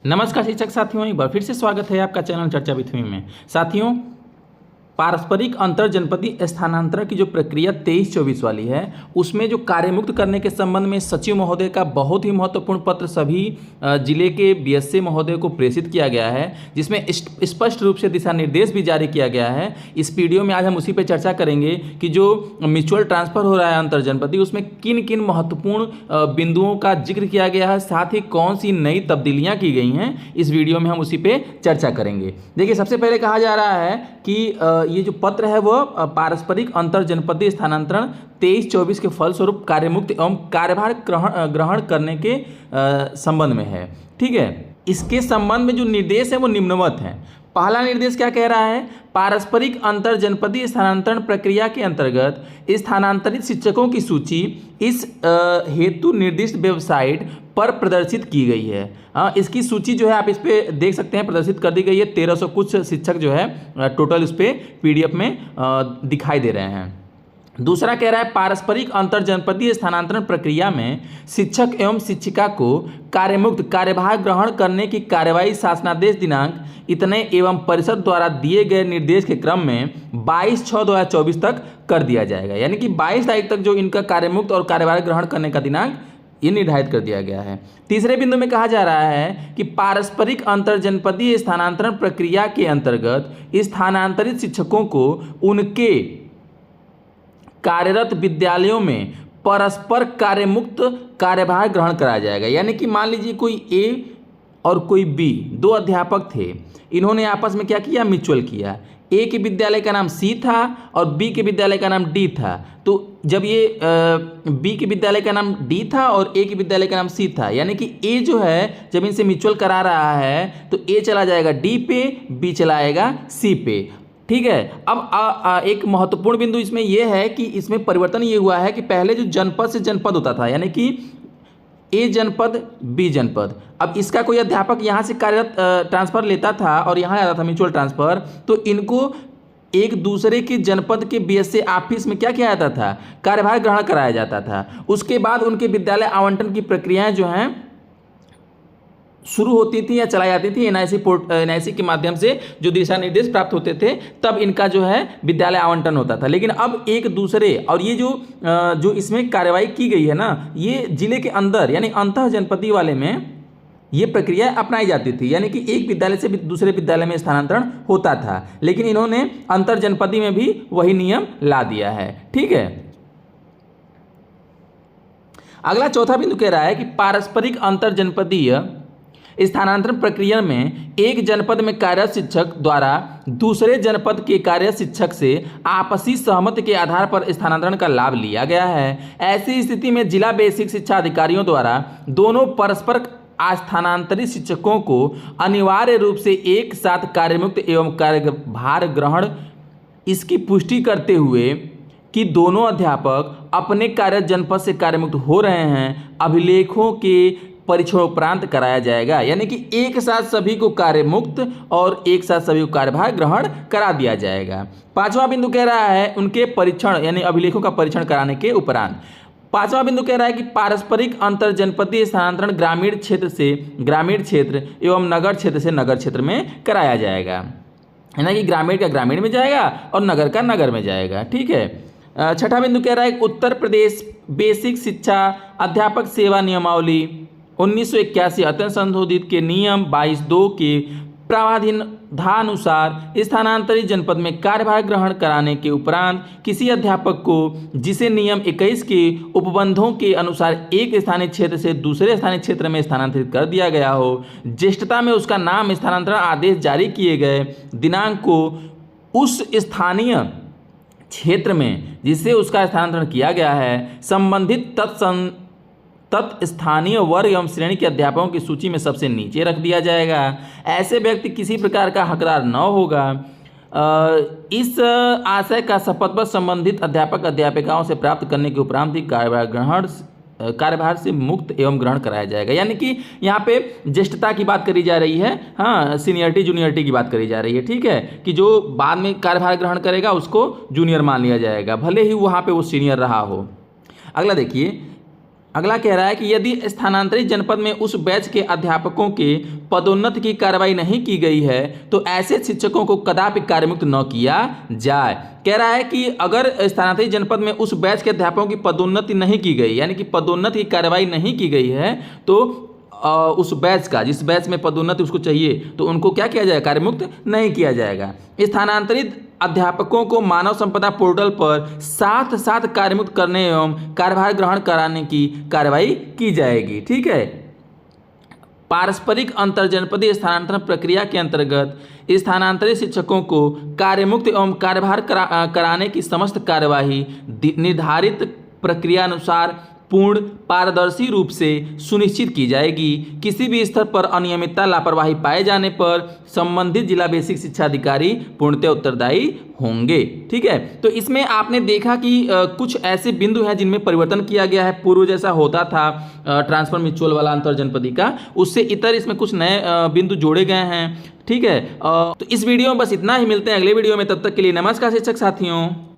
नमस्कार शिक्षक साथियों, एक बार फिर से स्वागत है आपका चैनल चर्चा विथ मी में। साथियों, पारस्परिक अंतर जनपदीय स्थानांतरण की जो प्रक्रिया 23-24 वाली है, उसमें जो कार्यमुक्त करने के संबंध में सचिव महोदय का बहुत ही महत्वपूर्ण पत्र सभी जिले के बीएससी महोदय को प्रेषित किया गया है, जिसमें स्पष्ट रूप से दिशा निर्देश भी जारी किया गया है। इस वीडियो में आज हम उसी पर चर्चा करेंगे कि जो म्यूचुअल ट्रांसफर हो रहा है अंतर जनपदीय, उसमें किन किन महत्वपूर्ण बिंदुओं का जिक्र किया गया है, साथ ही कौन सी नई तब्दीलियां की गई हैं। इस वीडियो में हम उसी पे चर्चा करेंगे। देखिए, सबसे पहले कहा जा रहा है कि ये जो पत्र है वो पारस्परिक अंतर जनपदीय स्थानांतरण 23-24 के फलस्वरूप कार्यमुक्त एवं कार्यभार ग्रहण करने के संबंध में है। ठीक है, इसके संबंध में जो निर्देश है वो निम्नवत है। पहला निर्देश क्या कह रहा है? पारस्परिक अंतर जनपदीय स्थानांतरण प्रक्रिया के अंतर्गत स्थानांतरित शिक्षकों की सूची इस हेतु निर्दिष्ट वेबसाइट पर प्रदर्शित की गई है। इसकी सूची जो है आप इस पे देख सकते हैं, प्रदर्शित कर दी गई है। 1300 कुछ शिक्षक जो है टोटल इस पे पीडीएफ में दिखाई दे रहे हैं। दूसरा कह रहा है, पारस्परिक अंतर जनपदीय स्थानांतरण प्रक्रिया में शिक्षक एवं शिक्षिका को कार्यमुक्त कार्यभार ग्रहण करने की कार्यवाही शासनादेश दिनांक इतने एवं परिषद द्वारा दिए गए निर्देश के क्रम में 22/6/2024 तक कर दिया जाएगा। यानी कि 22 तारीख तक जो इनका कार्यमुक्त और कार्यभार ग्रहण करने का दिनांक ये निर्धारित कर दिया गया है। तीसरे बिंदु में कहा जा रहा है कि पारस्परिक अंतर जनपदीय स्थानांतरण प्रक्रिया के अंतर्गत स्थानांतरित शिक्षकों को उनके कार्यरत विद्यालयों में परस्पर कार्यमुक्त कार्यभार ग्रहण कराया जाएगा। यानी कि मान लीजिए कोई ए और कोई बी, दो अध्यापक थे, इन्होंने आपस में क्या किया? म्यूचुअल किया। ए के विद्यालय का नाम सी था और बी के विद्यालय का नाम डी था। तो जब ये बी के विद्यालय का नाम डी था और ए के विद्यालय का नाम सी था, यानी कि ए जो है जब इनसे म्यूचुअल करा रहा है तो ए चला जाएगा डी पे, बी चला आएगा सी पे। ठीक है। अब एक महत्वपूर्ण बिंदु इसमें यह है कि इसमें परिवर्तन ये हुआ है कि पहले जो जनपद से जनपद होता था, यानी कि ए जनपद बी जनपद, अब इसका कोई अध्यापक यहाँ से कार्यरत ट्रांसफर लेता था और यहाँ आता था म्यूचुअल ट्रांसफर, तो इनको एक दूसरे के जनपद के बीएससी ऑफिस में क्या किया जाता था? कार्यभार ग्रहण कराया जाता था। उसके बाद उनके विद्यालय आवंटन की प्रक्रियाएं जो हैं शुरू होती थी या चलाई जाती थी एनआईसी के माध्यम से। जो दिशा निर्देश प्राप्त होते थे तब इनका जो है विद्यालय आवंटन होता था। लेकिन अब एक दूसरे और ये जो इसमें कार्यवाही की गई है ना, ये जिले के अंदर यानी अंतः जनपदीय वाले में ये प्रक्रिया अपनाई जाती थी। यानी कि एक विद्यालय से दूसरे विद्यालय में स्थानांतरण होता था, लेकिन इन्होंने अंतर जनपदीय में भी वही नियम ला दिया है। ठीक है। अगला चौथा बिंदु कह रहा है कि पारस्परिक अंतर जनपदीय स्थानांतरण प्रक्रिया में एक जनपद में कार्यरत शिक्षक द्वारा दूसरे जनपद के कार्यरत शिक्षक से आपसी सहमति के आधार पर स्थानांतरण का लाभ लिया गया है। ऐसी स्थिति में जिला बेसिक शिक्षा अधिकारियों द्वारा दोनों परस्पर स्थानांतरित शिक्षकों को अनिवार्य रूप से एक साथ कार्यमुक्त एवं कार्यभार ग्रहण इसकी पुष्टि करते हुए कि दोनों अध्यापक अपने कार्यरत जनपद से कार्यमुक्त हो रहे हैं, अभिलेखों के परीक्षणोपरांत कराया जाएगा। यानी कि एक साथ सभी को कार्यमुक्त और एक साथ सभी को कार्यभार ग्रहण करा दिया जाएगा। पांचवा बिंदु कह रहा है उनके परीक्षण यानी अभिलेखों का परीक्षण कराने के उपरांत। पांचवा बिंदु कह रहा है कि पारस्परिक अंतर जनपदीय स्थानांतरण ग्रामीण क्षेत्र से ग्रामीण क्षेत्र एवं नगर क्षेत्र से नगर क्षेत्र में कराया जाएगा। यानी कि ग्रामीण का ग्रामीण में जाएगा और नगर का नगर में जाएगा। ठीक है। छठा बिंदु कह रहा है उत्तर प्रदेश बेसिक शिक्षा अध्यापक सेवा नियमावली 1981 अत्यंत संशोधित के नियम 22(2) के प्रावधानुसार स्थानांतरित जनपद में कार्यभार ग्रहण कराने के उपरांत किसी अध्यापक को जिसे नियम 21 के उपबंधों के अनुसार एक स्थानीय क्षेत्र से दूसरे स्थानीय क्षेत्र में स्थानांतरित कर दिया गया हो, ज्येष्ठता में उसका नाम स्थानांतरण आदेश जारी किए गए दिनांक को उस स्थानीय क्षेत्र में जिससे उसका स्थानांतरण किया गया है संबंधित तत्स्थानीय वर्ग एवं श्रेणी के अध्यापकों की सूची में सबसे नीचे रख दिया जाएगा। ऐसे व्यक्ति किसी प्रकार का हकदार न होगा। इस आशय का शपथ संबंधित अध्यापक अध्यापिकाओं से प्राप्त करने के उपरांत ही कार्यभार से मुक्त एवं ग्रहण कराया जाएगा। यानी कि यहाँ पे ज्येष्ठता की बात करी जा रही है, हाँ, सीनियरिटी जूनियरिटी की बात करी जा रही है। ठीक है, कि जो बाद में कार्यभार ग्रहण करेगा उसको जूनियर मान लिया जाएगा, भले ही वहाँ पे वो सीनियर रहा हो। अगला देखिए, अगला कह रहा है कि यदि स्थानांतरित जनपद में उस बैच के अध्यापकों के पदोन्नति की कार्रवाई नहीं की गई है तो ऐसे शिक्षकों को कदापि कार्यमुक्त न किया जाए। कह रहा है कि अगर स्थानांतरित जनपद में उस बैच के अध्यापकों की पदोन्नति नहीं की गई, यानी कि पदोन्नति की कार्रवाई नहीं की गई है, तो उस बैच का, जिस बैच में पदोन्नति उसको चाहिए, तो उनको क्या किया जाएगा, कार्यमुक्त नहीं किया जाएगा। स्थानांतरित अध्यापकों को मानव संपदा पोर्टल पर साथ साथ कार्यमुक्त करने एवं कार्यभार ग्रहण कराने की कार्रवाई की जाएगी। ठीक है। पारस्परिक अंतरजनपदीय स्थानांतरण प्रक्रिया के अंतर्गत स्थानांतरित शिक्षकों को कार्यमुक्त एवं कार्यभार कराने की समस्त कार्यवाही निर्धारित प्रक्रिया अनुसार पूर्ण पारदर्शी रूप से सुनिश्चित की जाएगी। किसी भी स्तर पर अनियमितता, लापरवाही पाए जाने पर संबंधित जिला बेसिक शिक्षा अधिकारी पूर्णतः उत्तरदायी होंगे। ठीक है। तो इसमें आपने देखा कि कुछ ऐसे बिंदु हैं जिनमें परिवर्तन किया गया है। पूर्व जैसा होता था ट्रांसफर म्यूचुअल वाला अंतरजनपदी का, उससे इतर इसमें कुछ नए बिंदु जोड़े गए हैं। ठीक है। तो इस वीडियो में बस इतना ही। मिलते हैं अगले वीडियो में, तब तक के लिए नमस्कार शिक्षक साथियों।